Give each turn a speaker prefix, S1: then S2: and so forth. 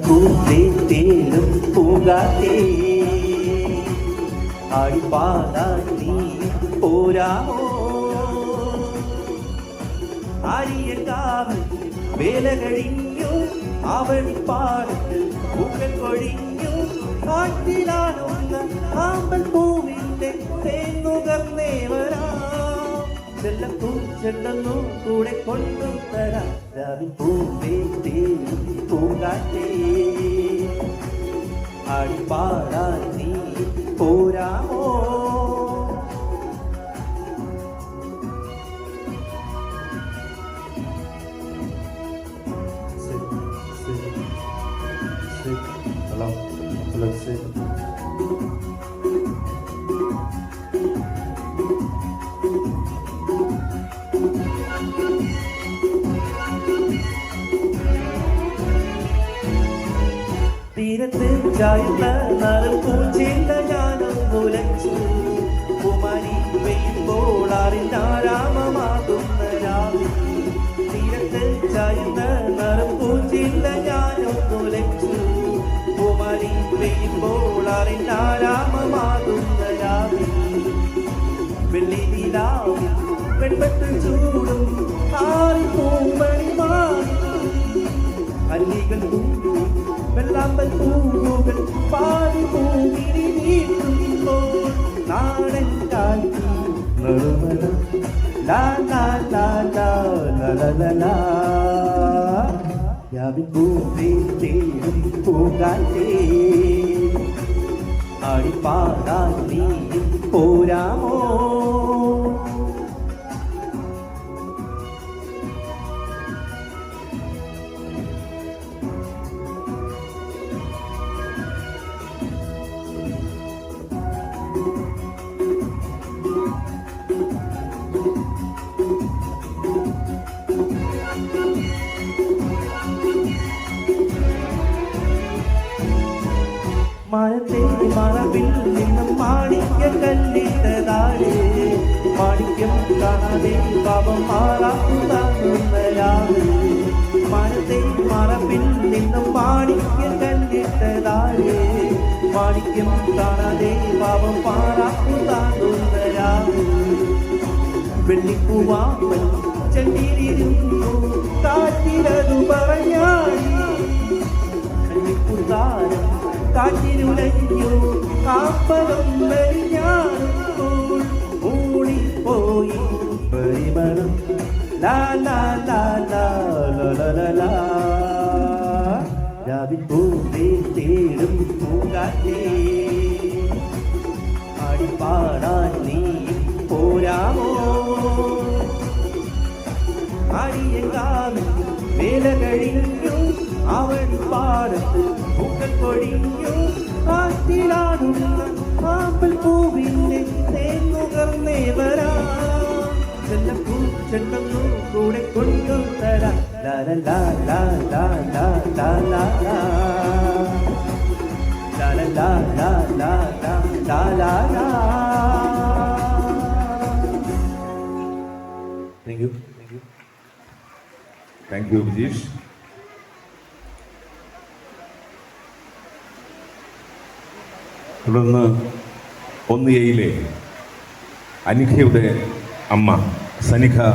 S1: പൂത്തേ തേലും പൂകാത്തേ ആടിപ്പാടാൻ നീ പോരാമോ ആര്യക്കാവൻ വേല കഴിഞ്ഞു അവളിപ്പാടത്ത് പൂക്കൾ കൊഴിഞ്ഞു കാട്ടിലാണുള്ള ആമ്പൽ പൂവിന്റെ തേന്നുകർന്നേവരാ ചെല്ലപ്പൂ ചെല്ലന്നു കൂടെ കൊണ്ടുതരാം രാവിൽ പൂത്തേ തേലും പൂങ്കാറ്റേ ആടിപ്പാടാൻ നീ പോരാമോ Hello, let's see. തീരത്ത് ചായുന്ന നറുപൂച്ചില്ല ഞാനും മുലച്ചു കുമാരി പെയ്യുമ്പോൾ അറിഞ്ഞാരാമമാകുന്ന രാവിൽ തീരത്ത് ചായുന്ന നറുപൂച്ചില്ല ഞാനും മുലച്ചു കുമാരി പെയ്യുമ്പോൾ അറിഞ്ഞാരാമമാകുന്ന രാവിൽ വെള്ളി നിലാവിൽ വെൺപെട്ട് ചൂടും ആറി പൂമണി മാറി അല്ലികൾ പൂണ്ടും വെള്ളാമ്പൽ പൂവുകൾ പാടി പൂവിരി നീട്ടുമ്പോൾ നാടൻ കാറ്റി നറുമണം ലാ ലാ ലാ ലാ ലാ ലാ ലാ യാവിൻ പൂവേ തേടും പൂങ്കാറ്റേ ആടിപ്പാടാൻ നീ പോരാമോ മരത്തെ മറവിൽ നിന്നും മാണിക്യ കല്ലിട്ടതാഴെ മാണിക്യം കാണാതെ പാപം മാറാകുന്നയാള് മരത്തെ മറവിൽ നിന്നും മാണിക്യ കല്ലിട്ടതാഴെ മാണിക്യം കാണാതെ പാപം മാറാകുന്നയാള് വെള്ളിപ്പൂവാമ്പൽ ചെണ്ടിയിലിരുന്നു കാറ്റിലതു പറഞ്ഞാടി കല്ലിപ്പുതാരം കാറ്റിനുലഞ്ഞു കാപ്പലും മെലിഞ്ഞാടുമ്പോൾ മൂടിപ്പോയി പരിമളം ലാ ലാ ലാ ലാ ലാ ലാ ലാ രാവിൽ പൂത്തേ തേടും പൂങ്കാറ്റേ ആടിപ്പാടാൻ നീ പോരാമോ ആടിയെങ്കാവിൽ വേല കഴിഞ്ഞു അവൻ പാടത്ത് പൂക്കൾ കൊഴിഞ്ഞു കാറ്റിലാടുന്ന ആമ്പൽ പൂവിന്റെ തേന്നുകർന്നേവരാ ചെല്ലപ്പൂ ചെല്ലന്നു കൂടെ കൊണ്ടുതരാം ലാ ലാ ലാ ലാ ലാ ലാ ലാ ലാ ലാ ലാ ലാ ലാ ലാ ലാ ലാ. Thank you.
S2: Thank you, Vijesh. തുടർന്ന് 1A അനിഖയുടെ അമ്മ സനിഖ